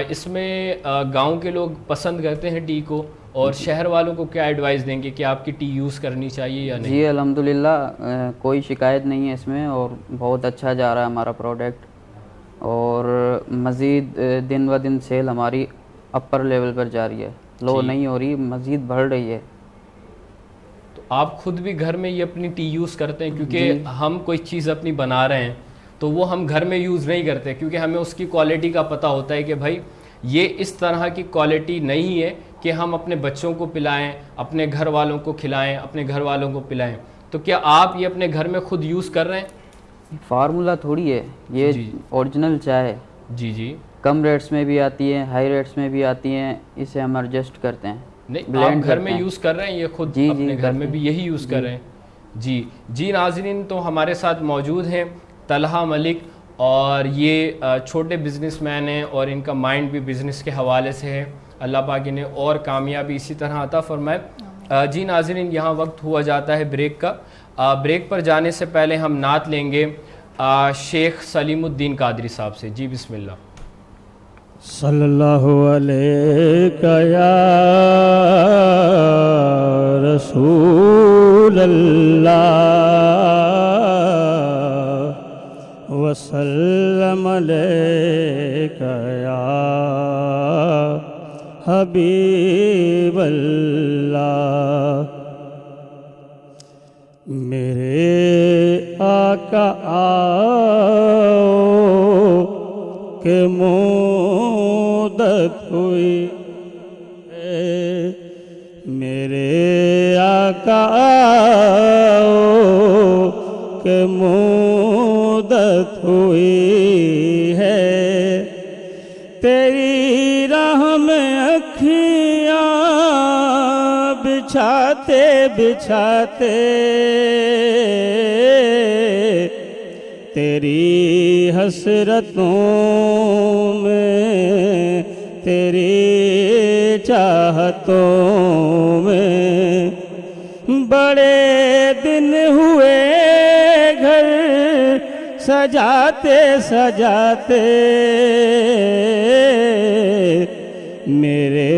اس میں گاؤں کے لوگ پسند کرتے ہیں ٹی کو, اور شہر والوں کو کیا ایڈوائز دیں گے کہ آپ کی ٹی یوز کرنی چاہیے یا نہیں؟ جی الحمدللہ کوئی شکایت نہیں ہے اس میں, اور بہت اچھا جا رہا ہے ہمارا پروڈکٹ, اور مزید دن و دن سیل ہماری اپر لیول پر جا رہی ہے, لو نہیں ہو رہی, مزید بڑھ رہی ہے. تو آپ خود بھی گھر میں یہ اپنی ٹی یوز کرتے ہیں؟ کیونکہ ہم کوئی چیز اپنی بنا رہے ہیں تو وہ ہم گھر میں یوز نہیں کرتے کیونکہ ہمیں اس کی کوالٹی کا پتہ ہوتا ہے کہ بھائی یہ اس طرح کی کوالٹی نہیں ہے کہ ہم اپنے بچوں کو پلائیں، اپنے گھر والوں کو کھلائیں، اپنے گھر والوں کو پلائیں. تو کیا آپ یہ اپنے گھر میں خود یوز کر رہے ہیں؟ فارمولا تھوڑی ہے یہ، اوریجنل چائے ہے. جی جی. کم ریٹس میں بھی آتی ہیں، ہائی ریٹس میں بھی آتی ہیں، اسے ہم ایڈجسٹ کرتے ہیں. نہیں آپ گھر میں یوز کر رہے ہیں یہ خود؟ اپنے گھر میں بھی یہی یوز کر رہے ہیں. جی جی. ناظرین تو ہمارے ساتھ موجود ہیں طلحہ ملک، اور یہ چھوٹے بزنس مین ہیں اور ان کا مائنڈ بھی بزنس کے حوالے سے ہے. اللہ پاک انہیں اور کامیابی اسی طرح عطا فرمائے. جی ناظرین یہاں وقت ہوا جاتا ہے بریک کا. بریک پر جانے سے پہلے ہم نعت لیں گے شیخ سلیم الدین قادری صاحب سے. جی بسم اللہ. صلی اللہ علیہ یا رسول اللہ وسلم علیک یا حبیب اللہ. میرے آقا آؤ کہ مدت ہوئی ہے، میرے آقا آؤ کہ مدت ہوئی ہے، تیری راہ میں اکھیاں بچھاتے بچھاتے تیری حسرتوں میں، تیری چاہتوں میں، بڑے دن ہوئے گھر سجاتے سجاتے، میرے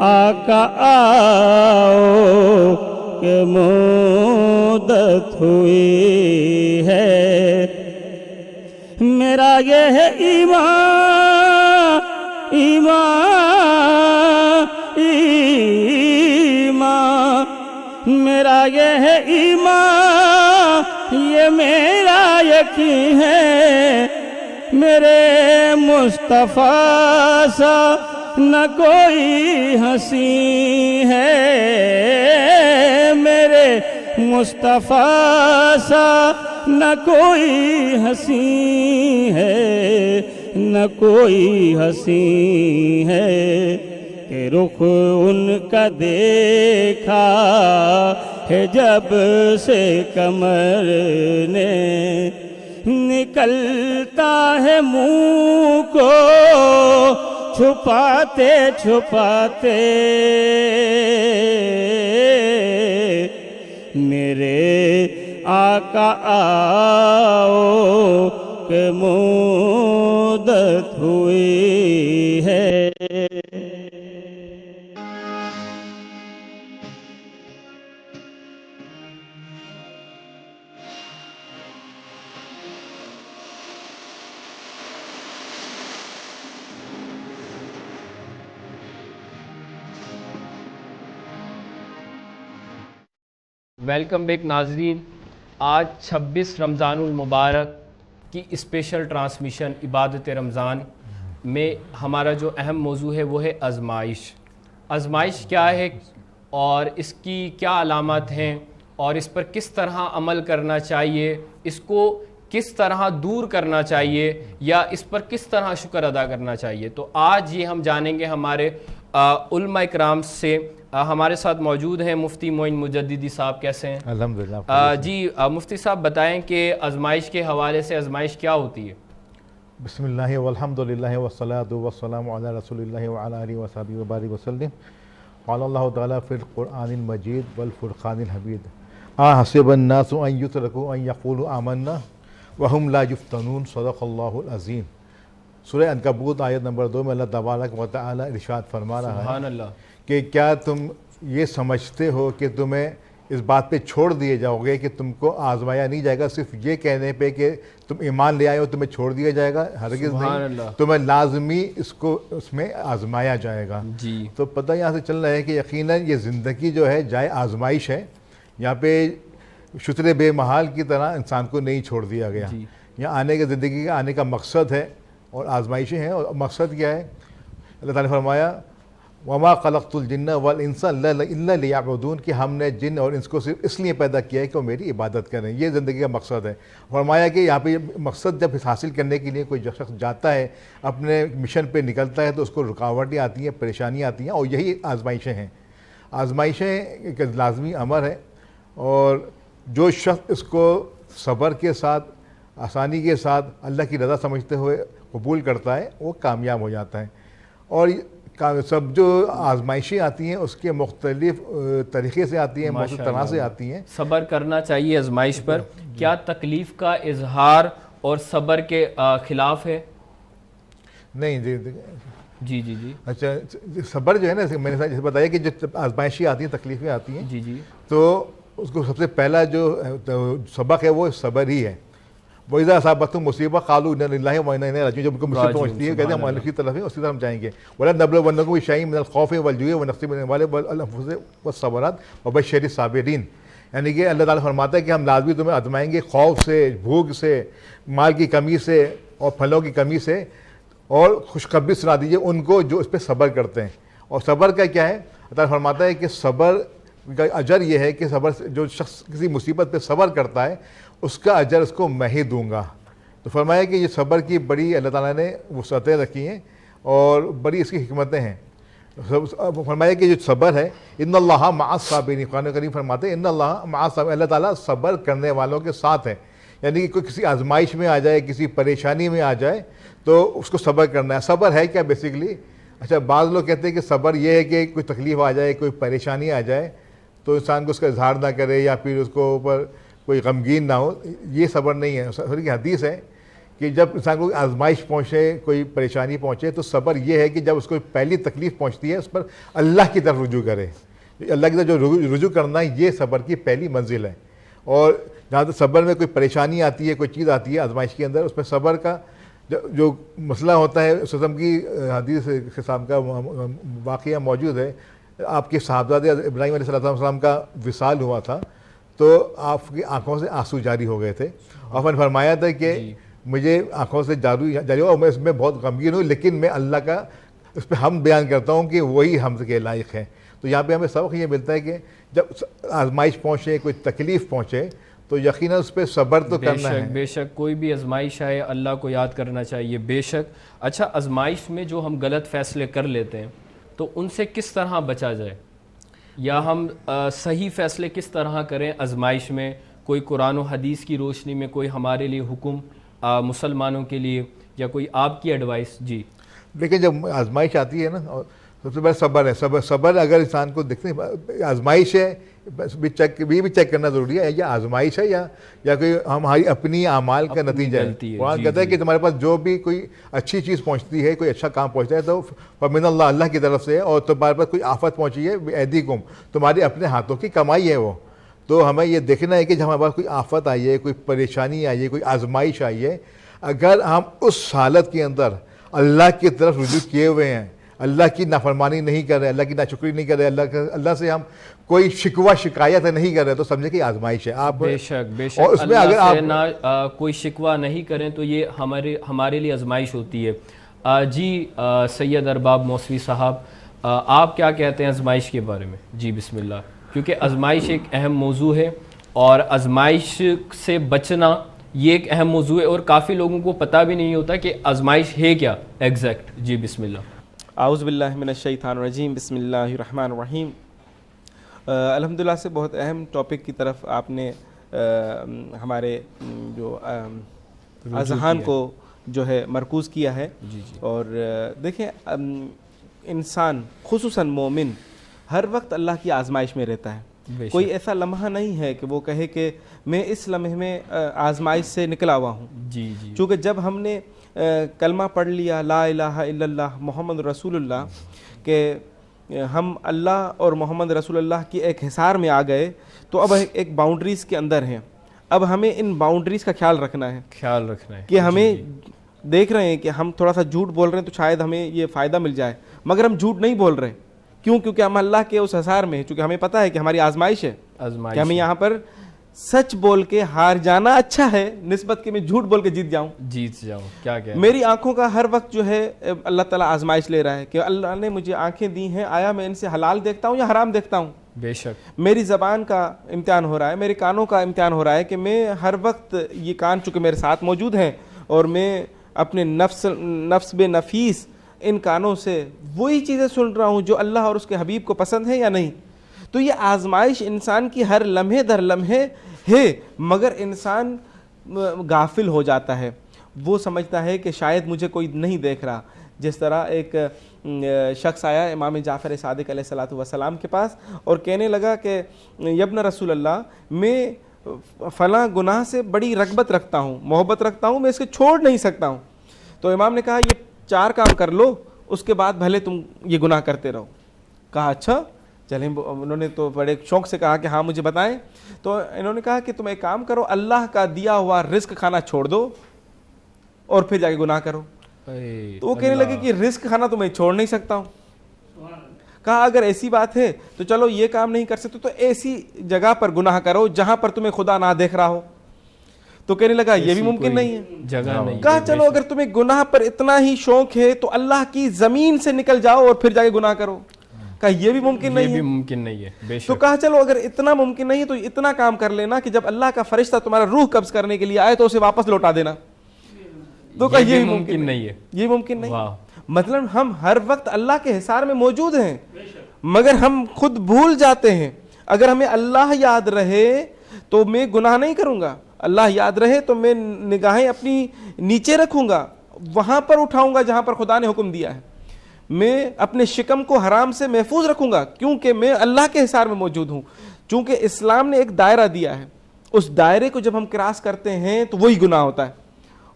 آقا آؤ کہ مدت ہوئی ہے. میرا یہ ہے ایمان ایمان ایمان، میرا یہ ہے ایمان، یہ میرا یقین ہے، میرے مصطفیٰ سا نہ کوئی ہنسی ہے، میرے مصطفیٰ سا نہ کوئی ہنسی ہے، نہ کوئی ہنسی ہے، کہ رخ ان کا دیکھا ہے جب سے کمر نے، نکلتا ہے منہ کو چھپاتے چھپاتے، میرے آقا آؤ کہ مدت ہوئی ہے. ویلکم بیک ناظرین. آج 26 رمضان المبارک کی اسپیشل ٹرانسمیشن عبادت رمضان میں ہمارا جو اہم موضوع ہے وہ ہے آزمائش. آزمائش کیا ہے اور اس کی کیا علامات ہیں اور اس پر کس طرح عمل کرنا چاہیے، اس کو کس طرح دور کرنا چاہیے یا اس پر کس طرح شکر ادا کرنا چاہیے. تو آج یہ ہم جانیں گے ہمارے علماء اکرام سے. ہمارے ساتھ موجود ہیں مفتی معین مجددی صاحب. کیسے ہیں؟ الحمدللہ. جی مفتی صاحب بتائیں کہ آزمائش کے حوالے سے آزمائش کیا ہوتی ہے؟ بسم اللہ والحمدللہ والصلاة والسلام علی رسول اللہ وعلی آلہ وصحبہ وبارک وسلم. قال اللہ تعالیٰ فی القرآن المجید والفرقان الحمید احسب الناس ان یترکوا ان یقولوا آمنا وہم لا یفتنون. صدق اللہ العظیم. سورہ عنکبوت آیت نمبر 2 میں اللہ تبارک و تعالیٰ ارشاد فرما رہا ہے سبحان اللہ کہ کیا تم یہ سمجھتے ہو کہ تمہیں اس بات پہ چھوڑ دیے جاؤ گے کہ تم کو آزمایا نہیں جائے گا صرف یہ کہنے پہ کہ تم ایمان لے آئے ہو تمہیں چھوڑ دیا جائے گا؟ ہرگز نہیں، تمہیں لازمی اس میں آزمایا جائے گا. جی تو پتہ یہاں سے چل رہا ہے کہ یقیناً یہ زندگی جو ہے جائے آزمائش ہے. یہاں پہ شتر بے محال کی طرح انسان کو نہیں چھوڑ دیا گیا. یہاں آنے کا زندگی کا آنے کا مقصد ہے اور آزمائشیں ہیں. اور مقصد کیا ہے؟ اللہ تعالیٰ نے فرمایا وما خلقت الجن والانس الا لیعبدون کہ ہم نے جن اور انس کو صرف اس لیے پیدا کیا ہے کہ وہ میری عبادت کریں. یہ زندگی کا مقصد ہے. فرمایا کہ یہاں پہ مقصد جب حاصل کرنے کے لیے کوئی شخص جاتا ہے, اپنے مشن پہ نکلتا ہے, تو اس کو رکاوٹیں آتی ہیں, پریشانیاں آتی ہیں, اور یہی آزمائشیں ہیں. آزمائشیں ایک لازمی امر ہے, اور جو شخص اس کو صبر کے ساتھ, آسانی کے ساتھ, اللہ کی رضا سمجھتے ہوئے قبول کرتا ہے, وہ کامیاب ہو جاتا ہے. اور سب جو آزمائشیں آتی ہیں اس کے مختلف طریقے سے آتی ہیں, مختلف طرح سے آتی ہیں. صبر کرنا چاہیے آزمائش پر. کیا تکلیف کا اظہار اور صبر کے خلاف ہے؟ نہیں جی جی جی. اچھا, صبر جو ہے نا, میں نے جیسے بتایا کہ جو آزمائشیں آتی ہیں, تکلیفیں آتی ہیں, جی جی, تو اس کو سب سے پہلا جو سبق ہے وہ صبر ہی ہے. وَإِذَا أَصَابَتْهُمْ مُصِيبَةٌ قَالُوا إِنَّا لِلَّهِ وَإِنَّا إِلَيْهِ رَاجِعُونَ. جب ان کو مصیبت پہنچتی ہے کہتے ہیں ہم اللہ کی طرف ہیں, اسی طرح ہم جائیں گے. وَلَنَبْلُوَنَّكُم بِشَيْءٍ مِّنَ الْخَوْفِ وَالْجُوعِ وَنَقْصٍ مِّنَ الْأَمْوَالِ وَالْأَنفُسِ وَالثَّمَرَاتِ وَبَشِّرِ الصَّابِرِينَ. یعنی کہ اللہ تعالیٰ فرماتا ہے کہ ہم لازمی تمہیں آزمائیں گے خوف سے, بھوک سے, مال کی کمی سے, اور پھلوں کی کمی سے, اور خوشخبری سنا دیجیے ان کو جو اس پہ صبر کرتے ہیں. اور صبر کا کیا ہے؟ اللہ تعالیٰ فرماتا ہے کہ صبر کا اجر یہ ہے کہ صبر جو شخص کسی مصیبت پہ صبر کرتا ہے اس کا اجر اس کو میں ہی دوں گا. تو فرمایا کہ یہ صبر کی بڑی اللہ تعالیٰ نے وسعتیں رکھی ہیں اور بڑی اس کی حکمتیں ہیں. فرمایا کہ جو صبر ہے ان اللہ مع الصابرین, قرآن کریم فرماتے ہیں ان اللہ مع الصابرین, اللہ تعالیٰ صبر کرنے والوں کے ساتھ ہے. یعنی کہ کوئی کسی آزمائش میں آ جائے, کسی پریشانی میں آ جائے تو اس کو صبر کرنا ہے. صبر ہے کیا بیسیکلی؟ اچھا, بعض لوگ کہتے ہیں کہ صبر یہ ہے کہ کوئی تکلیف آ جائے, کوئی پریشانی آ جائے تو انسان کو اس کا اظہار نہ کرے یا پھر اس کو اوپر کوئی غمگین نہ ہو. یہ صبر نہیں ہے. صبر کی حدیث ہے کہ جب انسان کو آزمائش پہنچے, کوئی پریشانی پہنچے, تو صبر یہ ہے کہ جب اس کو پہلی تکلیف پہنچتی ہے اس پر اللہ کی طرف رجوع کرے. اللہ کی طرف جو رجوع کرنا ہے یہ صبر کی پہلی منزل ہے. اور جہاں تک صبر میں کوئی پریشانی آتی ہے, کوئی چیز آتی ہے آزمائش کے اندر, اس میں صبر کا جو مسئلہ ہوتا ہے, سسم کی حدیث قسم کا واقعہ موجود ہے. آپ کے صاحبزادے ابراہیم علیہ السلام کا وصال ہوا تھا, تو آپ کی آنکھوں سے آنسو جاری ہو گئے تھے. آپ نے فرمایا تھا کہ مجھے آنکھوں سے جاری ہوا اور میں اس میں بہت غمگین ہوں, لیکن میں اللہ کا اس پہ حمد بیان کرتا ہوں کہ وہی حمد کے لائق ہے. تو یہاں پہ ہمیں سبق یہ ملتا ہے کہ جب آزمائش پہنچے, کوئی تکلیف پہنچے, تو یقیناً اس پہ صبر تو کرنا ہے. بے شک کوئی بھی آزمائش آئے اللہ کو یاد کرنا چاہیے, بے شک. اچھا, آزمائش میں جو ہم غلط فیصلے کر لیتے ہیں تو ان سے کس طرح بچا جائے, یا ہم صحیح فیصلے کس طرح کریں آزمائش میں؟ کوئی قرآن و حدیث کی روشنی میں کوئی ہمارے لیے حکم مسلمانوں کے لیے, یا کوئی آپ کی ایڈوائس؟ جی لیکن جب آزمائش آتی ہے نا, سب سے پہلے صبر ہے. صبر اگر انسان کو دیکھتے ہیں آزمائش ہے بھی چیک کرنا ضروری ہے, یا آزمائش ہے یا کوئی ہماری اپنی اعمال کا نتیجہ ہے. قرآن کہتا ہے کہ تمہارے پاس جو بھی کوئی اچھی چیز پہنچتی ہے, کوئی اچھا کام پہنچتا ہے, تو فمن اللہ کی طرف سے ہے, اور تمہارے پاس کوئی آفت پہنچی ہے بِأَيْدِيكُمْ, تمہارے اپنے ہاتھوں کی کمائی ہے وہ. تو ہمیں یہ دیکھنا ہے کہ جب ہمارے پاس کوئی آفت آئی ہے, کوئی پریشانی آئی ہے, کوئی آزمائش آئی ہے, اگر ہم اس حالت کے اندر اللہ کی طرف رجوع کیے ہوئے ہیں, اللہ کی نافرمانی نہیں کر رہے, اللہ کی ناشکری نہیں کر رہے, اللہ سے ہم کوئی شکوہ شکایت نہیں کر رہے, تو سمجھے کہ آزمائش ہے. آپ بے شک اور اس میں اگر آپ کوئی شکوہ نہیں کریں تو یہ ہمارے لیے آزمائش ہوتی ہے. جی سید ارباب موسوی صاحب, آپ کیا کہتے ہیں آزمائش کے بارے میں؟ جی بسم اللہ. کیونکہ آزمائش ایک اہم موضوع ہے, اور آزمائش سے بچنا یہ ایک اہم موضوع ہے, اور کافی لوگوں کو پتہ بھی نہیں ہوتا کہ آزمائش ہے کیا ایگزیکٹ. جی بسم اللہ. اعوذ باللہ من الشیطان الرجیم, بسم اللہ الرحمن الرحیم. الحمدللہ سے بہت اہم ٹاپک کی طرف آپ نے ہمارے جو اذہان کو جو ہے مرکوز کیا ہے. اور دیکھیں, انسان خصوصاً مومن ہر وقت اللہ کی آزمائش میں رہتا ہے. کوئی ایسا لمحہ نہیں ہے کہ وہ کہے کہ میں اس لمحے میں آزمائش سے نکلا ہوا ہوں. چونکہ جب ہم نے کلمہ پڑھ لیا لا الہ الا اللہ محمد رسول اللہ, کہ ہم اللہ اور محمد رسول اللہ کی ایک حصار میں آ گئے, تو اب ایک باؤنڈریز کے اندر ہیں. اب ہمیں ان باؤنڈریز کا خیال رکھنا ہے کہ ہمیں دیکھ رہے ہیں کہ ہم تھوڑا سا جھوٹ بول رہے ہیں تو شاید ہمیں یہ فائدہ مل جائے, مگر ہم جھوٹ نہیں بول رہے, کیوں؟ کیونکہ ہم اللہ کے اس حصار میں ہیں، چونکہ ہمیں پتہ ہے کہ ہماری آزمائش ہے، کہ ہمیں یہاں پر سچ بول کے ہار جانا اچھا ہے نسبت کہ میں جھوٹ بول کے جیت جاؤں. کیا کہ میری آنکھوں کا ہر وقت جو ہے اللہ تعالیٰ آزمائش لے رہا ہے کہ اللہ نے مجھے آنکھیں دی ہیں، آیا میں ان سے حلال دیکھتا ہوں یا حرام دیکھتا ہوں. بے شک میری زبان کا امتحان ہو رہا ہے، میرے کانوں کا امتحان ہو رہا ہے کہ میں ہر وقت یہ کان چونکہ میرے ساتھ موجود ہیں اور میں اپنے نفس بے نفیس ان کانوں سے وہی چیزیں سن رہا ہوں جو اللہ اور اس کے حبیب کو پسند ہے یا نہیں. تو یہ آزمائش انسان کی ہر لمحے در لمحے ہے، مگر انسان غافل ہو جاتا ہے، وہ سمجھتا ہے کہ شاید مجھے کوئی نہیں دیکھ رہا. جس طرح ایک شخص آیا امام جعفر صادق علیہ الصلوۃ والسلام کے پاس اور کہنے لگا کہ یبن رسول اللہ، میں فلاں گناہ سے بڑی رغبت رکھتا ہوں، محبت رکھتا ہوں، میں اس کو چھوڑ نہیں سکتا ہوں. تو امام نے کہا یہ 4 کام کر لو، اس کے بعد بھلے تم یہ گناہ کرتے رہو. کہا اچھا چلیں. انہوں نے تو بڑے شوق سے کہا کہ ہاں مجھے بتائیں. تو انہوں نے کہا کہ تم ایک کام کرو، اللہ کا دیا ہوا رزق کھانا چھوڑ دو اور پھر جا کے گناہ کرو. تو وہ کہنے لگے کہ رزق کھانا تو میں چھوڑ نہیں سکتا ہوں. کہا اگر ایسی بات ہے تو چلو یہ کام نہیں کر سکتے تو ایسی جگہ پر گناہ کرو جہاں پر تمہیں خدا نہ دیکھ رہا ہو. تو کہنے لگا یہ بھی ممکن نہیں ہے، جگہ نہیں. کہا چلو اگر تمہیں گناہ پر اتنا ہی شوق ہے تو اللہ کی زمین سے نکل جاؤ اور پھر جا کے گناہ کرو. کہا یہ بھی ممکن نہیں ہے. تو کہا چلو اگر اتنا ممکن نہیں ہے تو اتنا کام کر لینا کہ جب اللہ کا فرشتہ تمہارا روح قبض کرنے کے لیے آئے تو اسے واپس لوٹا دینا. تو کہا یہ ممکن نہیں ہے، یہ ممکن نہیں. مطلب ہم ہر وقت اللہ کے حصار میں موجود ہیں مگر ہم خود بھول جاتے ہیں. اگر ہمیں اللہ یاد رہے تو میں گناہ نہیں کروں گا، اللہ یاد رہے تو میں نگاہیں اپنی نیچے رکھوں گا، وہاں پر اٹھاؤں گا جہاں پر خدا نے حکم دیا ہے. میں اپنے شکم کو حرام سے محفوظ رکھوں گا کیونکہ میں اللہ کے حصار میں موجود ہوں. چونکہ اسلام نے ایک دائرہ دیا ہے، اس دائرے کو جب ہم کراس کرتے ہیں تو وہی گناہ ہوتا ہے.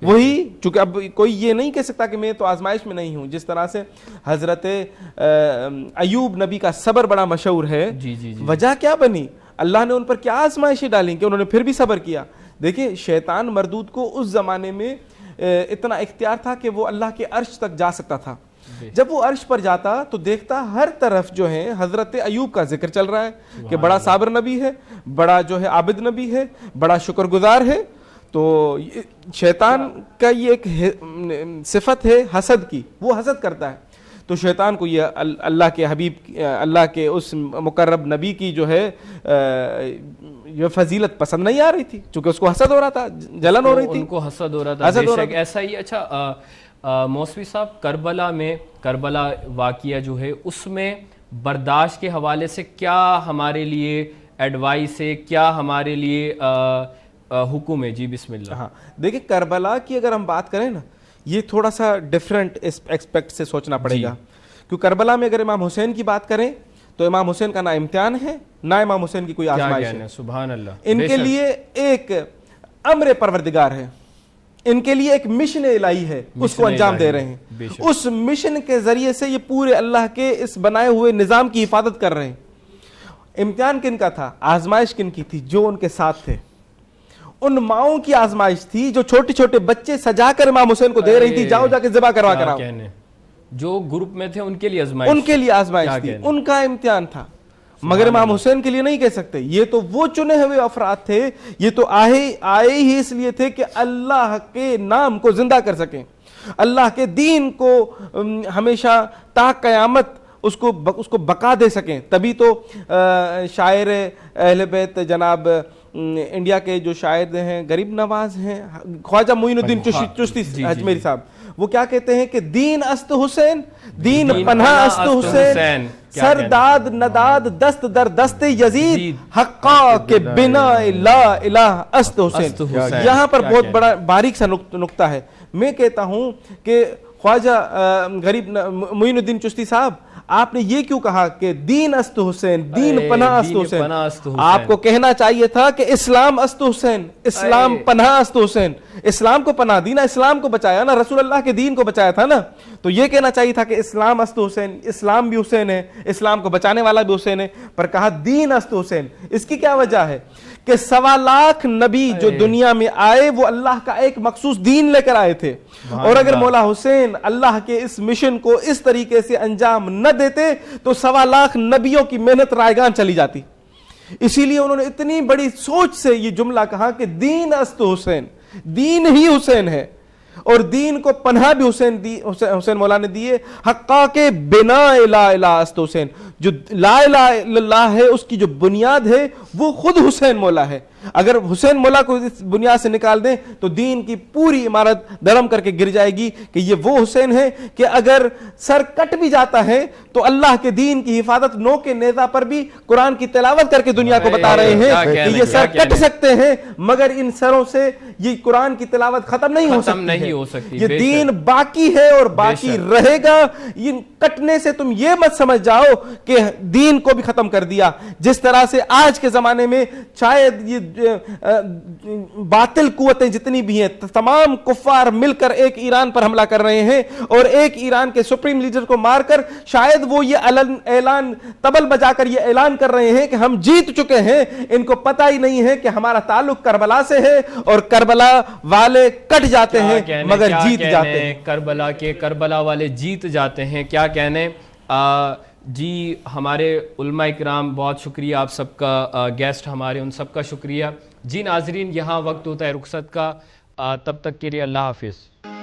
وہی چونکہ اب کوئی یہ نہیں کہہ سکتا کہ میں تو آزمائش میں نہیں ہوں. جس طرح سے حضرت ایوب نبی کا صبر بڑا مشہور ہے. وجہ کیا بنی؟ اللہ نے ان پر کیا آزمائشیں ڈالیں کہ انہوں نے پھر بھی صبر کیا. دیکھیں شیطان مردود کو اس زمانے میں اتنا اختیار تھا کہ وہ اللہ کے عرش تک جا سکتا تھا. جب وہ عرش پر جاتا تو دیکھتا ہر طرف جو ہے حضرت ایوب کا ذکر چل رہا ہے کہ بڑا صابر نبی ہے، بڑا جو ہے عابد نبی ہے، بڑا شکر گزار ہے. تو شیطان کا یہ ایک صفت ہے حسد کی، وہ حسد کرتا ہے. تو شیطان کو یہ اللہ کے حبیب، اللہ کے اس مقرب نبی کی جو ہے یہ فضیلت پسند نہیں آ رہی تھی، چونکہ اس کو حسد ہو رہا تھا، جلن ہو رہی تھی، ان کو حسد ہو رہا تھا. بے شک ایسا ہی. اچھا مولوی صاحب، کربلا واقعہ جو ہے اس میں برداشت کے حوالے سے کیا ہمارے لیے ایڈوائس ہے، کیا ہمارے لیے حکم ہے؟ جی بسم اللہ. ہاں دیکھیں کربلا کی اگر ہم بات کریں نا، یہ تھوڑا سا ڈیفرنٹ ایسپیکٹ سے سوچنا پڑے گا. کیوں کربلا میں اگر امام حسین کی بات کریں تو امام حسین کا نہ امتحان ہے نہ امام حسین کی کوئی آزمائش ہے. سبحان اللہ. ان کے لیے ایک امر پروردگار ہے، ان کے لیے ایک مشن الہی ہے، اس کو انجام دے رہے ہیں. اس مشن کے ذریعے سے یہ پورے اللہ کے اس بنائے ہوئے نظام کی حفاظت کر رہے ہیں. امتحان کن کا تھا؟ آزمائش کن کی تھی؟ جو ان کے ساتھ تھے. ان ماؤں کی آزمائش تھی جو چھوٹے چھوٹے بچے سجا کر امام حسین کو دے رہی تھی، جاؤ جا کے ذبح کروا کر آؤ. جو گروپ میں تھے ان کے لیے آزمائش تھی، ان کا امتحان تھا. مگر امام حسین کے لیے نہیں کہہ سکتے. یہ تو وہ چنے ہوئے افراد تھے، یہ تو آئے ہی اس لیے تھے کہ اللہ کے نام کو زندہ کر سکیں، اللہ کے دین کو ہمیشہ تا قیامت اس کو بقا دے سکیں. تبھی تو شاعر اہل بیت جناب انڈیا کے جو شاعر ہیں غریب نواز ہیں، خواجہ معین الدین چشتی اجمیری صاحب، وہ کیا کہتے ہیں کہ دین است حسین، دین پناہ است حسین، سرداد نداد دست در دست یزید، حقا کے بنا لا الہ است حسین. یہاں پر بہت بڑا باریک سا نقطہ ہے. میں کہتا ہوں کہ خواجہ غریب معین الدین چشتی صاحب، آپ نے یہ کیوں کہا کہ دین است حسین، دین پناہ است حسین؟ آپ کو کہنا چاہیے تھا کہ اسلام است حسین، اسلام پناہ است حسین. اسلام کو پناہ دی نا، اسلام کو بچایا نا، رسول اللہ کے دین کو بچایا تھا نا. تو یہ کہنا چاہیے تھا کہ اسلام است حسین، اسلام بھی حسین ہے، اسلام کو بچانے والا بھی حسین ہے، پر کہا دین است حسین۔ اس کی کیا وجہ ہے کہ 1.25 لاکھ نبی جو دنیا میں آئے وہ اللہ کا ایک مخصوص دین لے کر آئے تھے، اور اگر مولا حسین اللہ کے اس مشن کو اس طریقے سے انجام نہ دیتے تو 1.25 لاکھ نبیوں کی محنت رائگان چلی جاتی۔ اسی لیے انہوں نے اتنی بڑی سوچ سے یہ جملہ کہا کہ دین است حسین، دین ہی حسین ہے، اور دین کو پناہ بھی حسین مولا نے دیے۔ حقا کے بنا لا الہ است حسین، جو لا الہ الا اللہ ہے اس کی جو بنیاد ہے وہ خود حسین مولا ہے۔ اگر حسین مولا کو اس بنیاد سے نکال دیں تو دین کی پوری عمارت درم کر کے گر جائے گی، کہ یہ وہ حسین ہے کہ اگر سر کٹ بھی جاتا ہے تو اللہ کے دین کی حفاظت نو کے نیزہ پر بھی قرآن کی تلاوت کر کے دنیا کو بتا رہے ہیں کہ یہ سر کٹ سکتے ہیں مگر ان سروں سے یہ قرآن کی تلاوت ختم نہیں ہو سکتی، یہ دین باقی ہے اور باقی رہے گا۔ ان کٹنے سے تم یہ مت سمجھ جاؤ کہ دین کو بھی ختم کر دیا، جس طرح سے آج کے زمانے میں شاید یہ باطل قوتیں جتنی بھی ہیں تمام کفار مل کر ایک ایران پر حملہ کر رہے ہیں، اور ایک ایران کے سپریم لیڈر کو مار کر شاید وہ یہ اعلان طبل بجا کر یہ اعلان کر رہے ہیں کہ ہم جیت چکے ہیں۔ ان کو پتہ ہی نہیں ہے کہ ہمارا تعلق کربلا سے ہے، اور کربلا والے کٹ جاتے ہیں مگر جیت جاتے ہیں۔ کربلا والے جیت جاتے ہیں، کیا کہنے۔ جی ہمارے علماء اکرام بہت شکریہ، آپ سب کا، گیسٹ ہمارے ان سب کا شکریہ۔ جی ناظرین، یہاں وقت ہوتا ہے رخصت کا، تب تک کے لیے اللہ حافظ۔